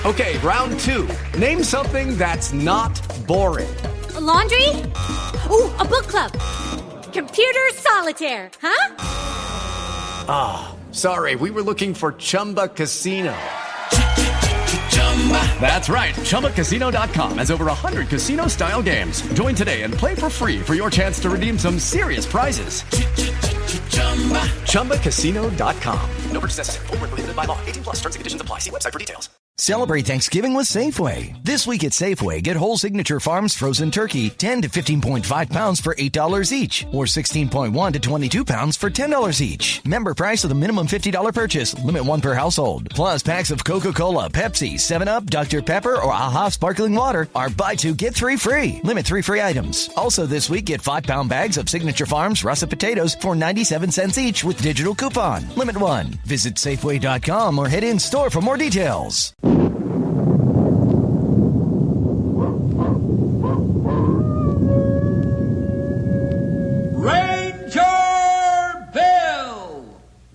Okay, round 2. Name something that's not boring. A laundry? Ooh, a book club. Computer solitaire, huh? Ah, sorry, we were looking for Chumba Casino. That's right, ChumbaCasino.com has over 100 casino-style games. Join today and play for free for your chance to redeem some serious prizes. ChumbaCasino.com. No purchase necessary. Void where prohibited by law. 18+ terms and conditions apply. See website for details. Celebrate Thanksgiving with Safeway. This week at Safeway, get whole Signature Farms frozen turkey, 10 to 15.5 pounds for $8 each, or 16.1 to 22 pounds for $10 each. Member price with a minimum $50 purchase. Limit 1 per household. Plus, packs of Coca-Cola, Pepsi, 7-Up, Dr. Pepper, or AHA Sparkling Water are buy 2, get 3 free. Limit 3 free items. Also this week, get 5-pound bags of Signature Farms russet potatoes for 97 cents each with digital coupon. Limit 1. Visit Safeway.com or head in store for more details.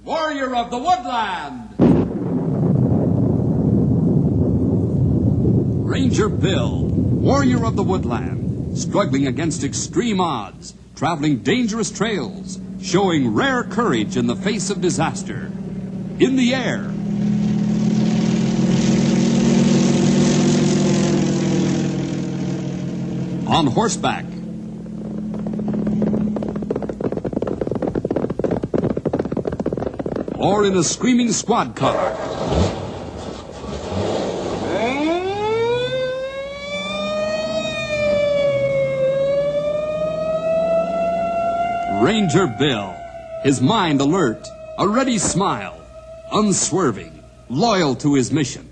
Warrior of the woodland. Ranger Bill, warrior of the woodland, struggling against extreme odds, traveling dangerous trails, showing rare courage in the face of disaster. In the air. On horseback. Or in a screaming squad car. Ranger Bill, his mind alert, a ready smile, unswerving, loyal to his mission.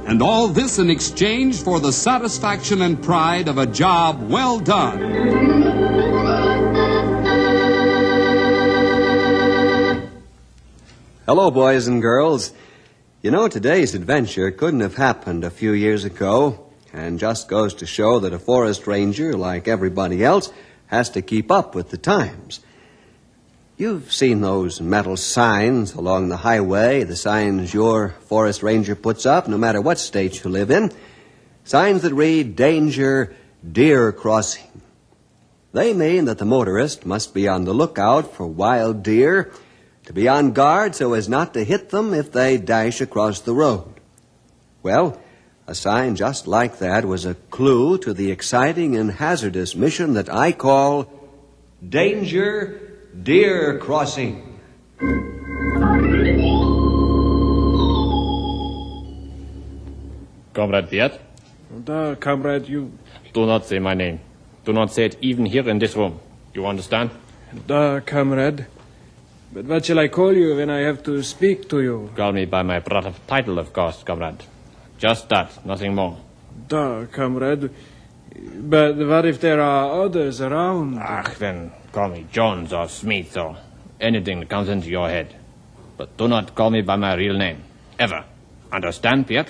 And all this in exchange for the satisfaction and pride of a job well done. Hello, boys and girls. You know, today's adventure couldn't have happened a few years ago, and just goes to show that a forest ranger, like everybody else, has to keep up with the times. You've seen those metal signs along the highway, the signs your forest ranger puts up, no matter what state you live in. Signs that read, "Danger, Deer Crossing." They mean that the motorist must be on the lookout for wild deer, to be on guard so as not to hit them if they dash across the road. Well, a sign just like that was a clue to the exciting and hazardous mission that I call Danger, Deer Crossing. Comrade Piet? Da, comrade, you... Do not say my name. Do not say it even here in this room. You understand? Da, comrade. But what shall I call you when I have to speak to you? Call me by my brother title, of course, comrade. Just that, nothing more. Da, comrade. But what if there are others around? Then call me Jones or Smith or anything that comes into your head. But do not call me by my real name. Ever. Understand, Piet?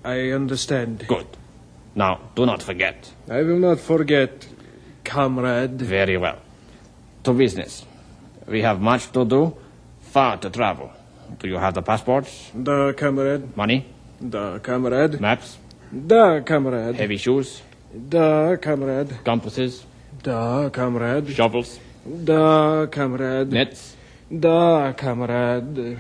I understand. Good. Now, do not forget. I will not forget, comrade. Very well. To business. We have much to do, far to travel. Do you have the passports? Da, comrade. Money? Da, comrade. Maps? Da, comrade. Heavy shoes? Da, comrade. Compasses? Da, comrade. Shovels? Da, comrade. Nets? Da, comrade.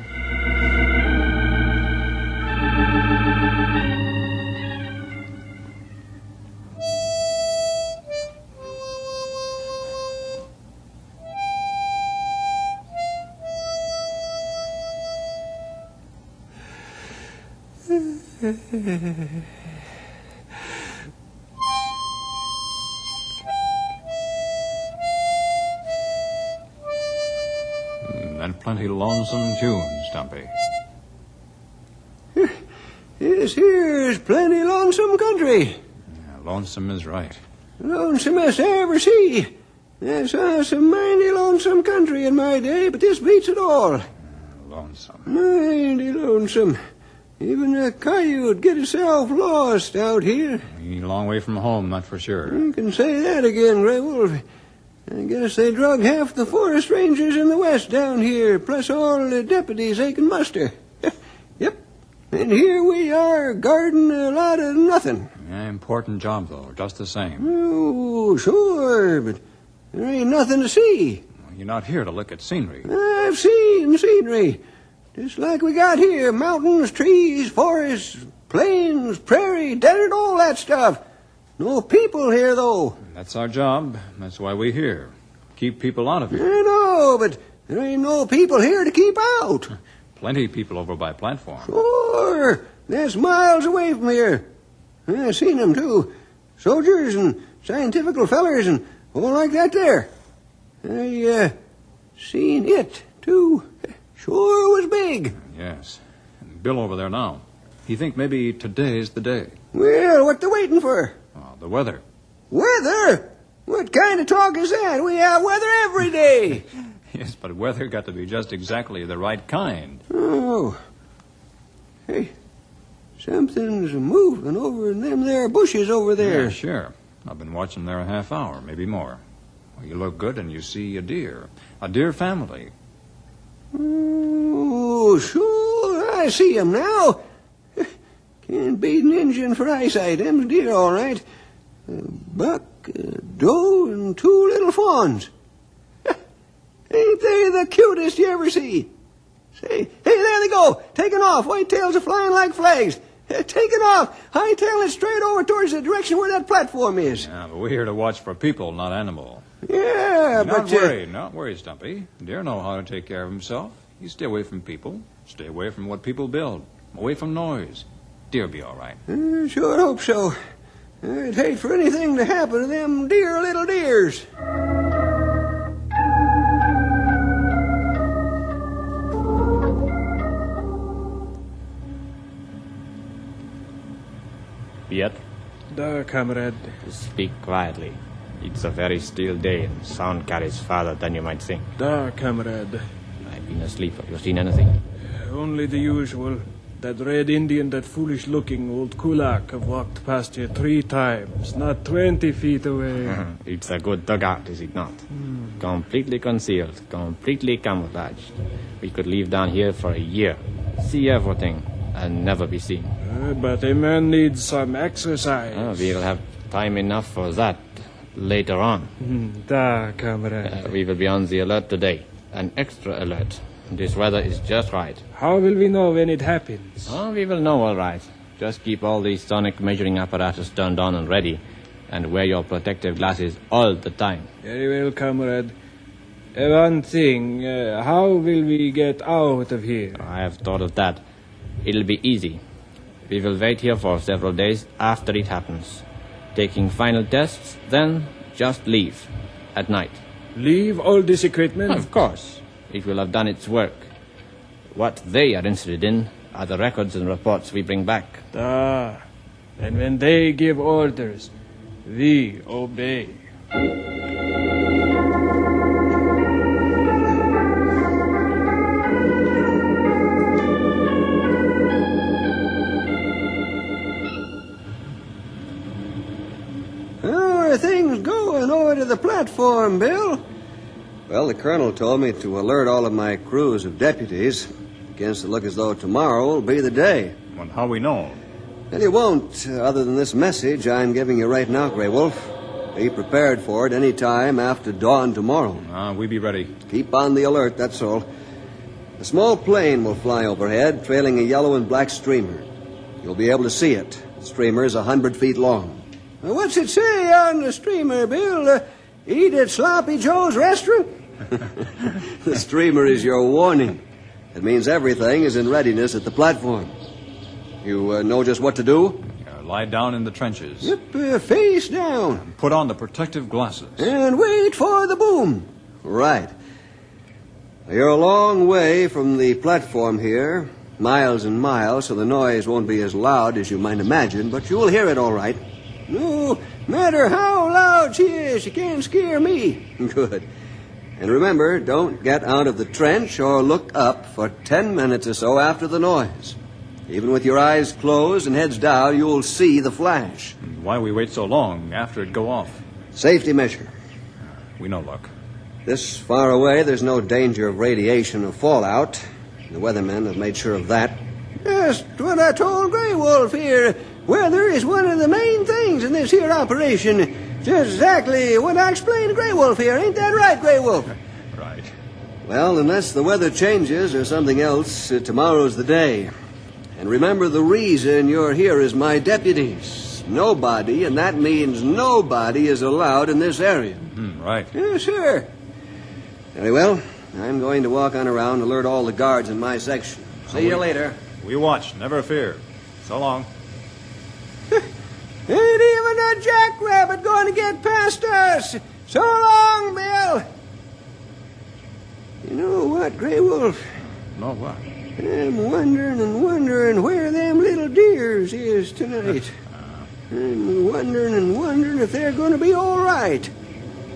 And plenty lonesome tune, Stumpy. Yes, here's plenty lonesome country. Yeah, lonesome is right. Lonesomest I ever see. I saw some mighty lonesome country in my day, but this beats it all. Lonesome. Mighty lonesome. Even a coyote get himself lost out here. A long way from home, that's for sure. You can say that again, Grey Wolf. I guess they drug half the forest rangers in the West down here, plus all the deputies they can muster. You And here we are guarding a lot of nothing. Yeah, important job, though, just the same. Oh, sure, but there ain't nothing to see. Well, you're not here to look at scenery. I've seen scenery. Just like we got here. Mountains, trees, forests, plains, prairie, desert, all that stuff. No people here, though. That's our job. That's why we're here. Keep people out of here. I know, but there ain't no people here to keep out. Plenty of people over by platform. Sure. That's miles away from here. I seen them, too. Soldiers and scientifical fellers and all like that there. I seen it, too. Sure was big. Yes. And Bill over there now. He think maybe today's the day. Well, what they waiting for? Oh, the weather. Weather? What kind of talk is that? We have weather every day. Yes, but weather got to be just exactly the right kind. Oh. Hey, something's moving over in them there bushes over there. Yeah, sure. I've been watching there a half hour, maybe more. Well, you look good and you see a deer. A deer family. Oh, sure. I see 'em now. Can't beat an Injun for eyesight. Them's deer, all right. A buck, a doe, and 2 little fawns. Ain't they the cutest you ever see? Say, hey, there they go, taking off. White tails are flying like flags. Taking off, hightailing straight over towards the direction where that platform is. Yeah, but we're here to watch for people, not animal. Yeah, Not worry, Stumpy. Deer know how to take care of himself. You stay away from people. Stay away from what people build. Away from noise. Deer be all right. Sure hope so. I'd hate for anything to happen to them dear little deers. Yet, Da, comrade. speak quietly. It's a very still day, and sound carries farther than you might think. Da, comrade. I've been asleep. Have you seen anything? Only the usual. That red Indian, that foolish-looking old kulak have walked past here 3 times, not 20 feet away. It's a good dugout, is it not? Completely concealed, completely camouflaged. We could live down here for a year, see everything, and never be seen. But a man needs some exercise. We'll have time enough for that later on. Da, comrade. We will be on the alert today, an extra alert. This weather is just right. How will we know when it happens? Oh, we will know all right. Just keep all the sonic measuring apparatus turned on and ready, and wear your protective glasses all the time. Very well, comrade. One thing, how will we get out of here? I have thought of that. It'll be easy. We will wait here for several days after it happens, taking final tests, then just leave at night. Leave all this equipment? Of course. It will have done its work. What they are interested in are the records and reports we bring back. Da. And when they give orders, we obey. How are things going over to the platform, Bill? Well, the colonel told me to alert all of my crews of deputies. Begins to look as though tomorrow will be the day. Well, how we know? And you won't, other than this message I'm giving you right now, Grey Wolf. Be prepared for it any time after dawn tomorrow. We be ready. Keep on the alert, that's all. A small plane will fly overhead, trailing a yellow and black streamer. You'll be able to see it. The streamer is 100 feet long. What's it say on the streamer, Bill? Eat at Sloppy Joe's restaurant? The streamer is your warning. It means everything is in readiness at the platform. You know just what to do? Lie down in the trenches. Yep, face down. Put on the protective glasses. And wait for the boom. Right. You're a long way from the platform here, miles and miles, so the noise won't be as loud as you might imagine, but you'll hear it all right. No matter how loud she is, she can't scare me. Good. And remember, don't get out of the trench or look up for 10 minutes or so after the noise. Even with your eyes closed and heads down, you'll see the flash. Why we wait so long after it go off? Safety measure. We know luck. This far away, there's no danger of radiation or fallout. The weathermen have made sure of that. Just what I told Grey Wolf here. Weather is one of the main things in this here operation. Just exactly what I explained to Grey Wolf here. Ain't that right, Grey Wolf? Right. Well, unless the weather changes or something else, tomorrow's the day. And remember, the reason you're here is my deputies. Nobody, and that means nobody, is allowed in this area. Right. Yes, sir. Very well. I'm going to walk on around and alert all the guards in my section. See you later. We watch, never fear. So long. Ain't even a jackrabbit going to get past us. So long, Bill. You know what, Grey Wolf? No, what? I'm wondering where them little deers is tonight. I'm wondering if they're going to be all right.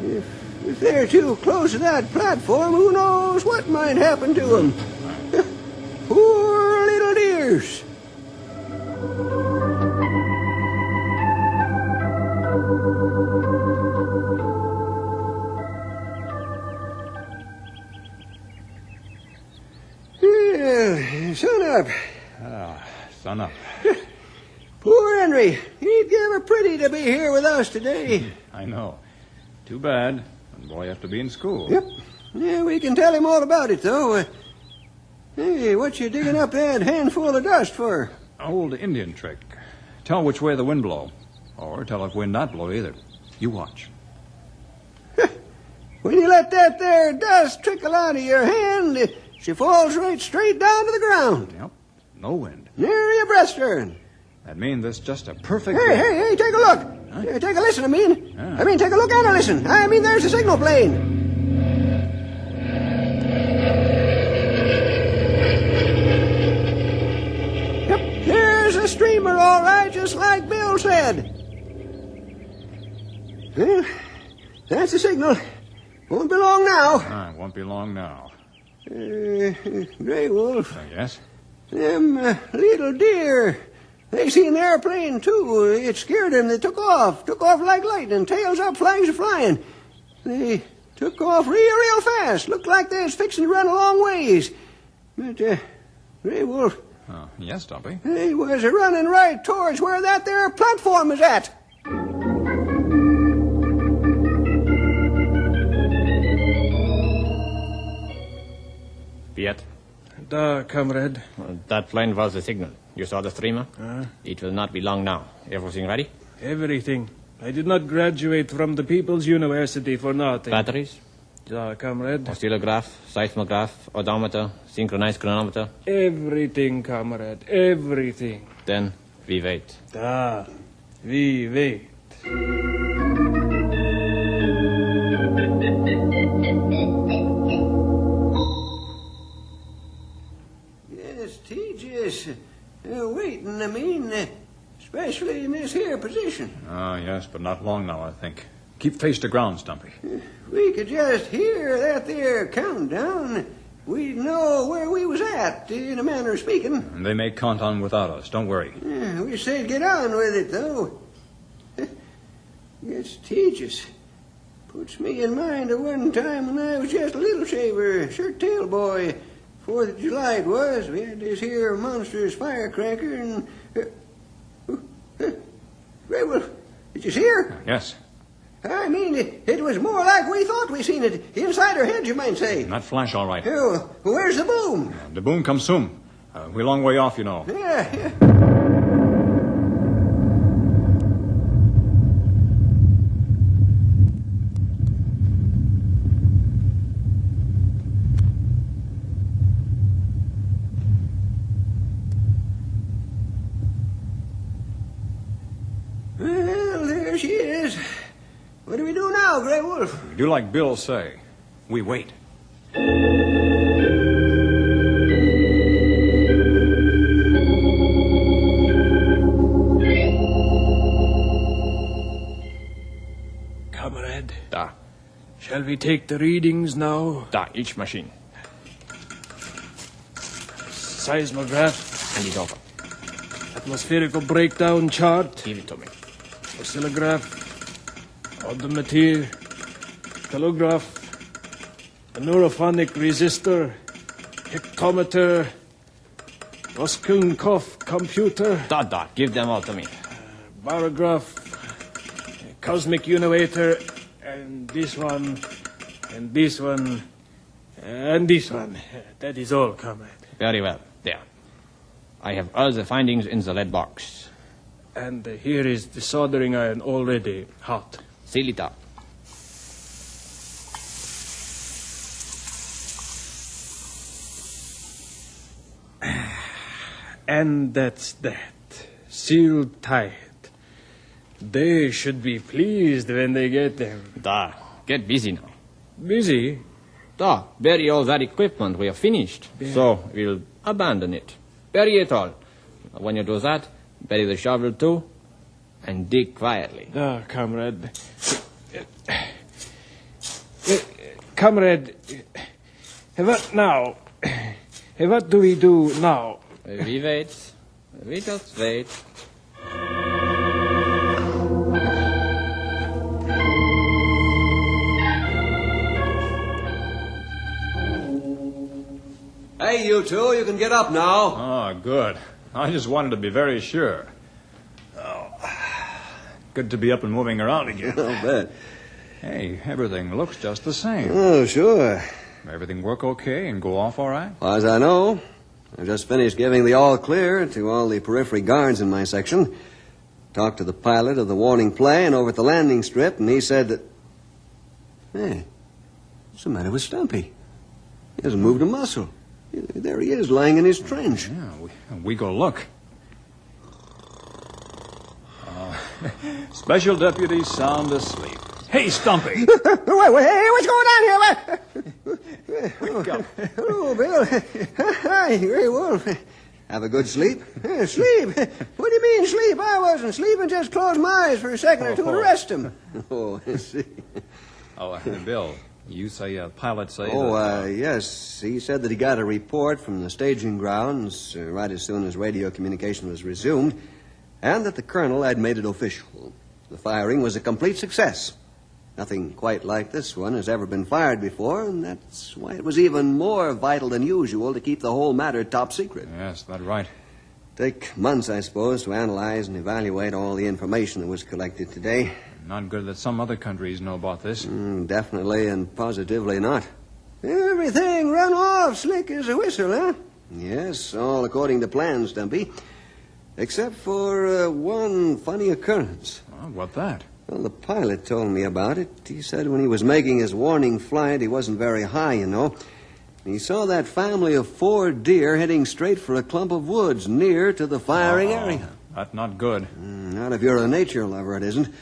If they're too close to that platform, who knows what might happen to them. Poor little deers. Well, sun up. Sun up. Poor Henry. He'd give her pretty to be here with us today. I know. Too bad. The boy have to be in school. Yep. Yeah, we can tell him all about it, though. Hey, what you digging up that handful of dust for? Old Indian trick. Tell which way the wind blow. Or tell if wind not blow either. You watch. When you let that there dust trickle out of your hand, she falls right straight down to the ground. Yep. No wind. Near your breaststern. That means this just a perfect... Hey, take a look. Huh? Take a listen, I mean. Ah. I mean, take a look and a listen. I mean, there's a signal plane. Yep, there's a streamer, all right, just like Bill said. Well, that's the signal. Won't be long now. It won't be long now. Grey Wolf. Yes? Them little deer. They seen the airplane, too. It scared them. They took off like lightning, tails up, flags are flying. They took off real fast. Looked like they was fixing to run a long ways. But, Grey Wolf... Oh, yes, Stumpy. They was running right towards where that there platform is at. Piet, Da, comrade. that plane was the signal. You saw the streamer? It will not be long now. Everything ready? Everything. I did not graduate from the People's University for nothing. Batteries? Da, comrade. Oscillograph, seismograph, odometer, synchronized chronometer. Everything, comrade. Everything. Then we wait. Da, we wait. Yes, Tejas. Waiting, I mean, especially in this here position. Oh, yes, but not long now, I think. Keep face to ground, Stumpy. We could just hear that there countdown. We'd know where we was at, in a manner of speaking. And they may count on without us. Don't worry. We say get on with it, though. Guess Tejas puts me in mind of one time when I was just a little shaver, shirt-tail boy. 4th of July it was. We had this here monstrous firecracker and... Grey Wolf, did you see her? Yes. I mean, it was more like we thought we seen it. Inside her head, you might say. That flash, all right. Oh, where's the boom? The boom comes soon. We're a long way off, you know. Yeah. Well, there she is. What do we do now, Grey Wolf? We do like Bill say. We wait. Comrade, Da. shall we take the readings now? Da, each machine. Seismograph, Hand it over. atmospherical breakdown chart, Give it to me. oscillograph, odometer, telegraph, a neurophonic resistor, hectometer, Roskunkoff computer. Dot, give them all to me. Barograph. Cosmic Univator. And this one. And this one. And this one. That is all, comrade. Very well. There. I have all the findings in the lead box. And here is the soldering iron already hot. Seal it up. And that's that. Sealed tight. They should be pleased when they get them. Da, get busy now. Busy? Da, bury all that equipment. We are finished. Yeah. So, we'll abandon it. Bury it all. When you do that, bury the shovel too, and dig quietly. Ah, comrade. Comrade, what now? What do we do now? We wait. We just wait. Hey, you two, you can get up now. Oh, good. I just wanted to be very sure. Oh, good to be up and moving around again. I'll bet. Hey, everything looks just the same. Oh, sure. Everything work okay and go off all right? Well, as I know, I just finished giving the all clear to all the periphery guards in my section. Talked to the pilot of the warning plane over at the landing strip, and he said that... Hey, what's the matter with Stumpy? He hasn't moved a muscle. There he is, lying in his trench. Yeah, we go look. Special Deputy sound asleep. Hey, Stumpy! Wait, hey, what's going on here? Wake up. Hello, Bill. Hi, Grey Wolf. Have a good sleep? Sleep? What do you mean, sleep? I wasn't sleeping, just closed my eyes for a second or two to rest him. Oh, I see. Oh, Bill, you say a pilot say yes. He said that he got a report from the staging grounds right as soon as radio communication was resumed, and that the colonel had made it official. The firing was a complete success. Nothing quite like this one has ever been fired before, and that's why it was even more vital than usual to keep the whole matter top secret. Yes, that's right. Take months, I suppose, to analyze and evaluate all the information that was collected today. Not good that some other countries know about this. Definitely and positively not. Everything run off slick as a whistle, huh? Yes, all according to plan, Stumpy. Except for one funny occurrence. Oh, what that? Well, the pilot told me about it. He said when he was making his warning flight, he wasn't very high, you know. He saw that family of 4 deer heading straight for a clump of woods near to the firing area. That's not good. Not if you're a nature lover, it isn't.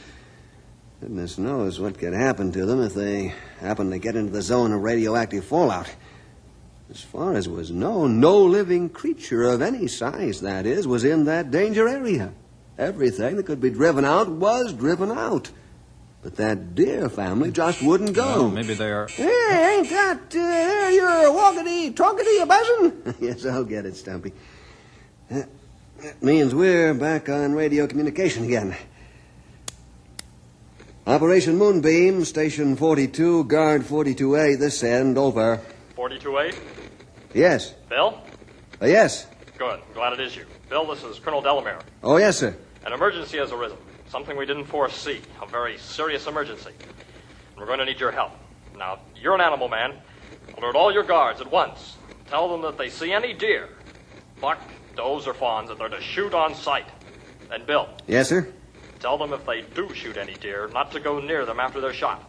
Goodness knows what could happen to them if they happen to get into the zone of radioactive fallout. As far as was known, no living creature of any size, that is, was in that danger area. Everything that could be driven out was driven out. But that deer family just wouldn't go. Well, maybe they are... Hey, ain't that your walkity-talkity buzzing? Yes, I'll get it, Stumpy. That means we're back on radio communication again. Operation Moonbeam, Station 42, Guard 42A, this end, over. 42A? Yes. Bill? Yes. Good. I'm glad it is you. Bill, this is Colonel Delamere. Oh, yes, sir. An emergency has arisen. Something we didn't foresee. A very serious emergency. And we're going to need your help. Now, you're an animal man. Alert all your guards at once. Tell them that they see any deer, buck, does, or fawns, that they're to shoot on sight. And Bill. Yes, sir. Tell them if they do shoot any deer, not to go near them after they're shot.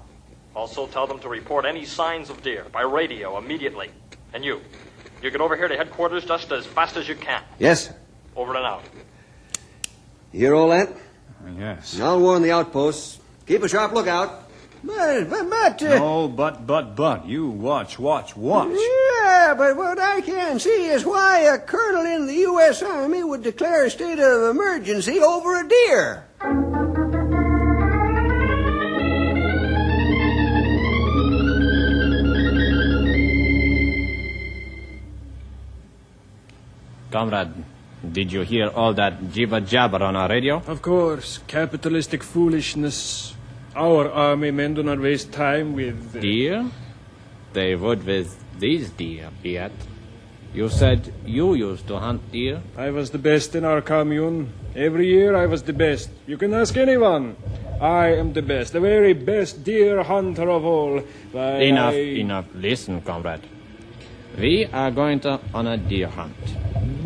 Also tell them to report any signs of deer by radio immediately. And you get over here to headquarters just as fast as you can. Yes, sir. Over and out. You hear all that? Yes. I'll warn the outposts. Keep a sharp lookout. But... No, but. You watch. Yeah, but what I can't see is why a colonel in the U.S. Army would declare a state of emergency over a deer. Comrade, did you hear all that jibber-jabber on our radio? Of course. Capitalistic foolishness. Our army men do not waste time with... Deer? They would with these deer, yet. You said you used to hunt deer? I was the best in our commune. Every year I was the best. You can ask anyone. I am the best, the very best deer hunter of all. Enough. Listen, comrade. We are going on a deer hunt.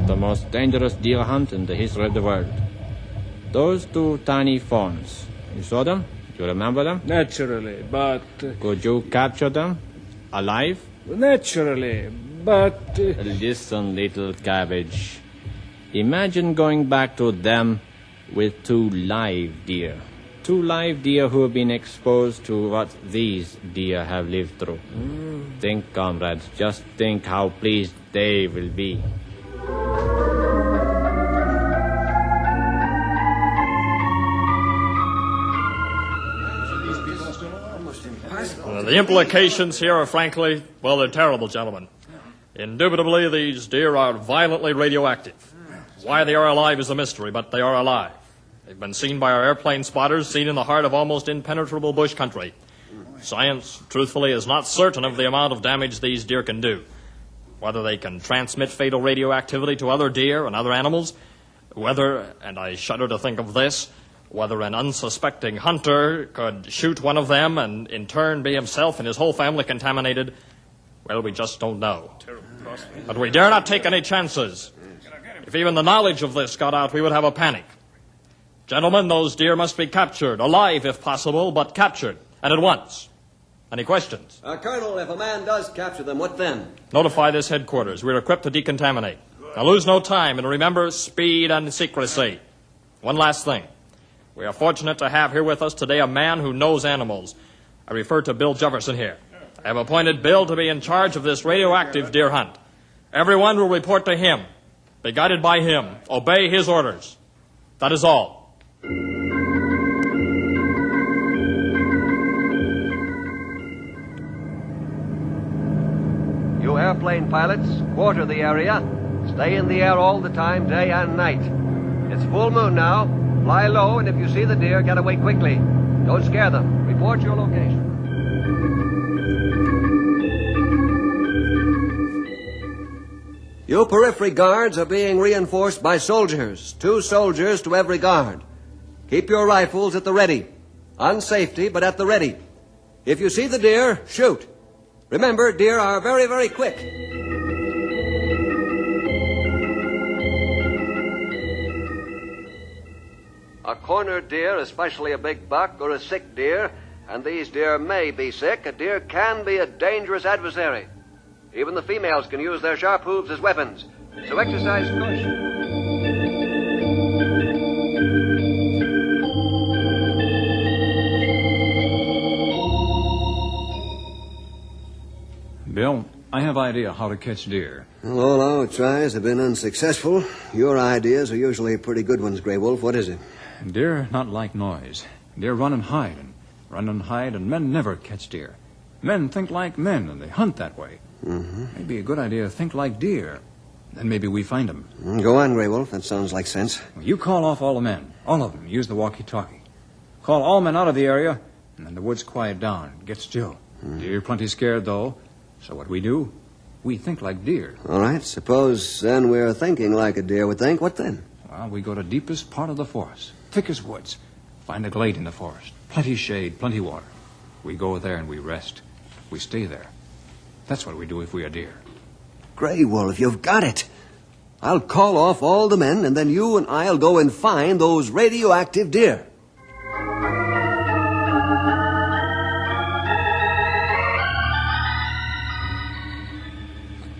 The most dangerous deer hunt in the history of the world. Those two tiny fawns. You saw them? Do you remember them? Naturally, but... Could you capture them? Alive? Naturally, but... Listen, little cabbage. Imagine going back to them with two live deer. Two live deer who have been exposed to what these deer have lived through. Think, comrades, just think how pleased they will be. The implications here are frankly, well, they're terrible, gentlemen. Indubitably, these deer are violently radioactive. Why they are alive is a mystery, but they are alive. They've been seen by our airplane spotters, seen in the heart of almost impenetrable bush country. Science, truthfully, is not certain of the amount of damage these deer can do. Whether they can transmit fatal radioactivity to other deer and other animals, whether, and I shudder to think of this, whether an unsuspecting hunter could shoot one of them and in turn be himself and his whole family contaminated, well, we just don't know. But we dare not take any chances. If even the knowledge of this got out, we would have a panic. Gentlemen, those deer must be captured, alive if possible, but captured, and at once. Any questions? Colonel, if a man does capture them, what then? Notify this headquarters. We're equipped to decontaminate. Now lose no time, and remember speed and secrecy. One last thing. We are fortunate to have here with us today a man who knows animals. I refer to Bill Jefferson here. I have appointed Bill to be in charge of this radioactive deer hunt. Everyone will report to him, be guided by him, obey his orders. That is all. You airplane pilots, quarter the area. Stay in the air all the time, day and night. It's full moon now. Fly low, and if you see the deer, get away quickly. Don't scare them. Report your location. You periphery guards are being reinforced by soldiers. 2 soldiers to every guard. Keep your rifles at the ready. On safety, but at the ready. If you see the deer, shoot. Remember, deer are very, very quick. A cornered deer, especially a big buck or a sick deer, and these deer may be sick, a deer can be a dangerous adversary. Even the females can use their sharp hooves as weapons. So exercise caution. Bill, I have idea how to catch deer. Well, all our tries have been unsuccessful. Your ideas are usually pretty good ones, Grey Wolf. What is it? Deer not like noise. Deer run and hide, and men never catch deer. Men think like men, and they hunt that way. Maybe a good idea to think like deer. Then maybe we find them. Go on, Grey Wolf. That sounds like sense. You call off all the men. All of them. Use the walkie-talkie. Call all men out of the area, and then the woods quiet down. Get still. Deer plenty scared, though. So what we do, we think like deer. All right. Suppose then we're thinking like a deer would think. What then? Well, we go to deepest part of the forest. Thickest woods. Find a glade in the forest. Plenty shade, plenty water. We go there and we rest. We stay there. That's what we do if we are deer. Grey Wolf, you've got it. I'll call off all the men, and then you and I'll go and find those radioactive deer.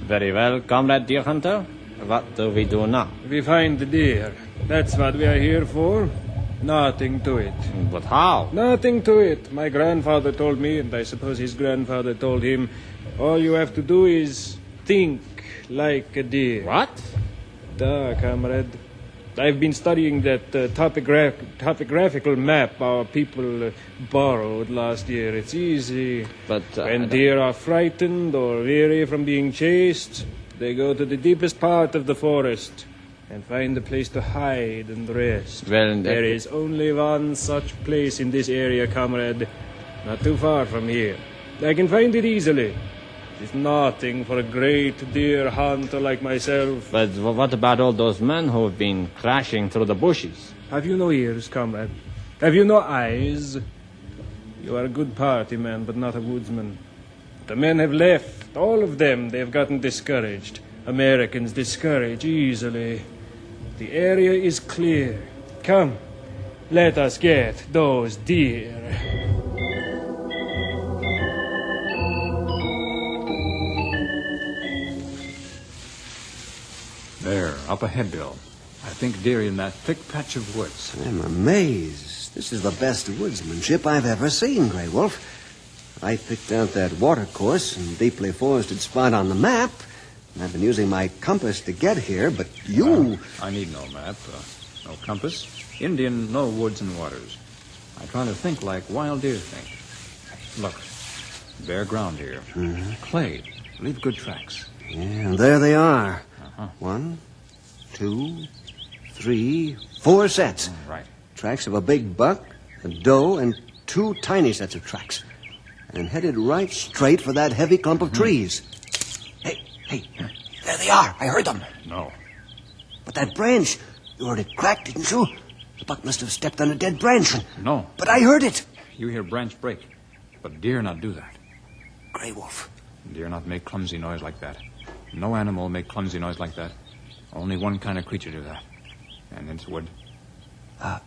Very well, comrade deer hunter. What do we do now? We find the deer. That's what we are here for. Nothing to it. But how? Nothing to it. My grandfather told me, and I suppose his grandfather told him, all you have to do is think like a deer. What? Duh, comrade. I've been studying that topographical map our people borrowed last year. It's easy. But when deer are frightened or weary from being chased, they go to the deepest part of the forest and find a place to hide and rest. Well, there is only one such place in this area, comrade. Not too far from here. I can find it easily. It's nothing for a great deer hunter like myself. But what about all those men who have been crashing through the bushes? Have you no ears, comrade? Have you no eyes? You are a good party man, but not a woodsman. The men have left. All of them. They have gotten discouraged. Americans discourage easily. The area is clear. Come, let us get those deer. There, up ahead, Bill. I think deer in that thick patch of woods. I'm amazed. This is the best woodsmanship I've ever seen, Grey Wolf. I picked out that watercourse and deeply forested spot on the map. I've been using my compass to get here, but you... I need no map, no compass. Indian, no woods and waters. I try to think like wild deer think. Look, bare ground here. Mm-hmm. Clay, leave good tracks. Yeah, and there they are. Uh-huh. 1, 2, 3, 4 sets. Right. Tracks of a big buck, a doe, and 2 tiny sets of tracks. And headed right straight for that heavy clump of trees. Hey, there they are. I heard them. No. But that branch, you heard it crack, didn't you? The buck must have stepped on a dead branch. No. But I heard it. You hear branch break, but deer not do that. Grey Wolf. Deer not make clumsy noise like that. No animal make clumsy noise like that. Only one kind of creature do that. And it's wood. A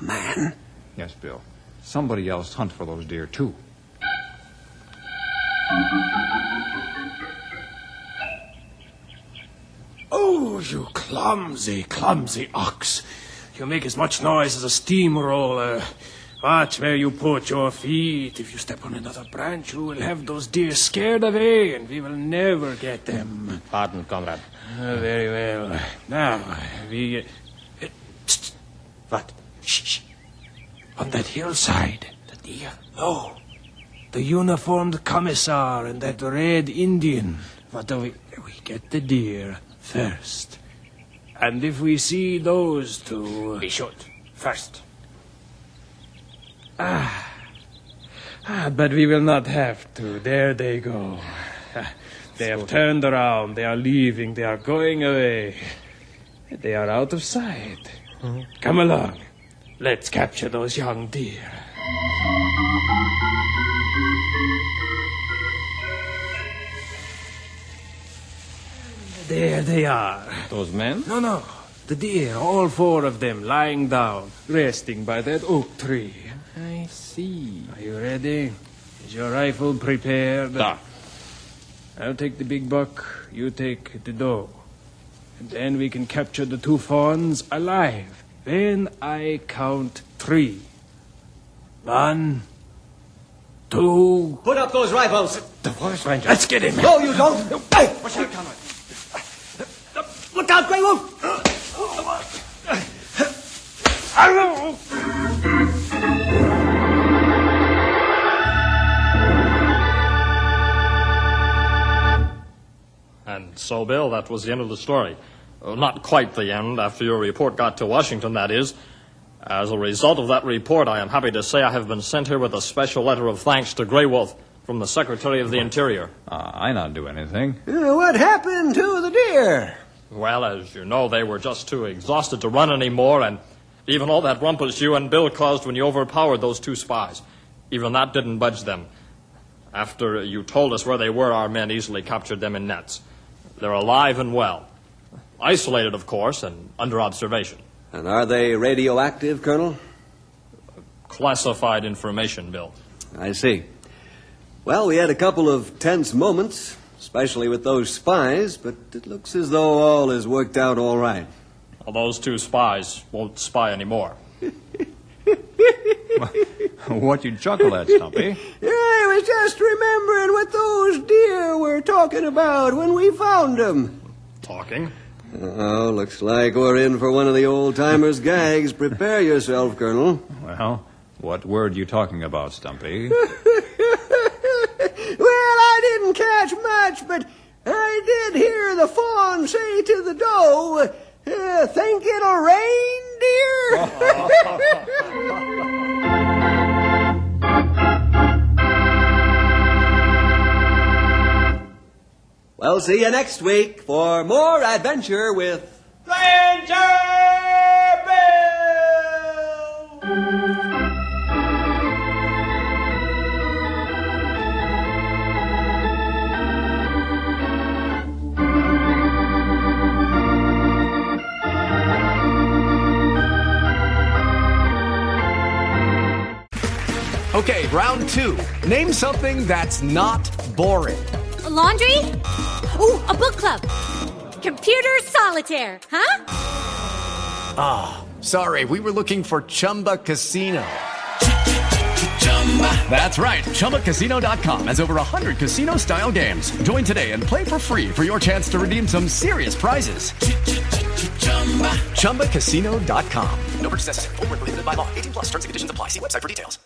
man? Yes, Bill. Somebody else hunt for those deer, too. Oh, you clumsy, clumsy ox. You make as much noise as a steamroller. Watch where you put your feet. If you step on another branch, you will have those deer scared away, and we will never get them. Pardon, comrade. Very well. Now, we... What? Shh. On that hillside, the deer. No. The uniformed commissar and that red Indian. What do we... We get the deer first. And if we see those two... We should. First. But we will not have to. There they go. They have turned around. They are leaving. They are going away. They are out of sight. Come along. Let's capture those young deer. There they are. Those men? No. The deer, all 4 of them, lying down, resting by that oak tree. I see. Are you ready? Is your rifle prepared? Da. I'll take the big buck, you take the doe. And then we can capture the 2 fawns alive. When I count 3. 1, 2... Put up those rifles. The forest ranger. Let's get him. No, you don't. Hey! Watch out, Conrad. Look out, Grey Wolf! And so, Bill, that was the end of the story. Well, not quite the end, after your report got to Washington, that is. As a result of that report, I am happy to say I have been sent here with a special letter of thanks to Grey Wolf from the Secretary of the Interior. I not do anything. What happened to the deer? Well, as you know, they were just too exhausted to run anymore, and even all that rumpus you and Bill caused when you overpowered those 2 spies, even that didn't budge them. After you told us where they were, our men easily captured them in nets. They're alive and well. Isolated, of course, and under observation. And are they radioactive, Colonel? Classified information, Bill. I see. Well, we had a couple of tense moments, especially with those spies, but it looks as though all has worked out all right. Well, those 2 spies won't spy anymore. What you chuckle at, Stumpy? I was just remembering what those deer were talking about when we found them. Talking? Oh, looks like we're in for one of the old-timers' gags. Prepare yourself, Colonel. Well, what word you talking about, Stumpy? Well, I didn't catch much, but I did hear the fawn say to the doe, think it'll rain, dear? We'll see you next week for more adventure with Ranger Bill! Okay, round 2. Name something that's not boring. A laundry? Ooh, a book club. Computer solitaire, huh? Ah, sorry, we were looking for Chumba Casino. That's right, ChumbaCasino.com has over 100 casino-style games. Join today and play for free for your chance to redeem some serious prizes. ChumbaCasino.com. No purchase necessary. Void where prohibited by law. 18+ terms and conditions apply. See website for details.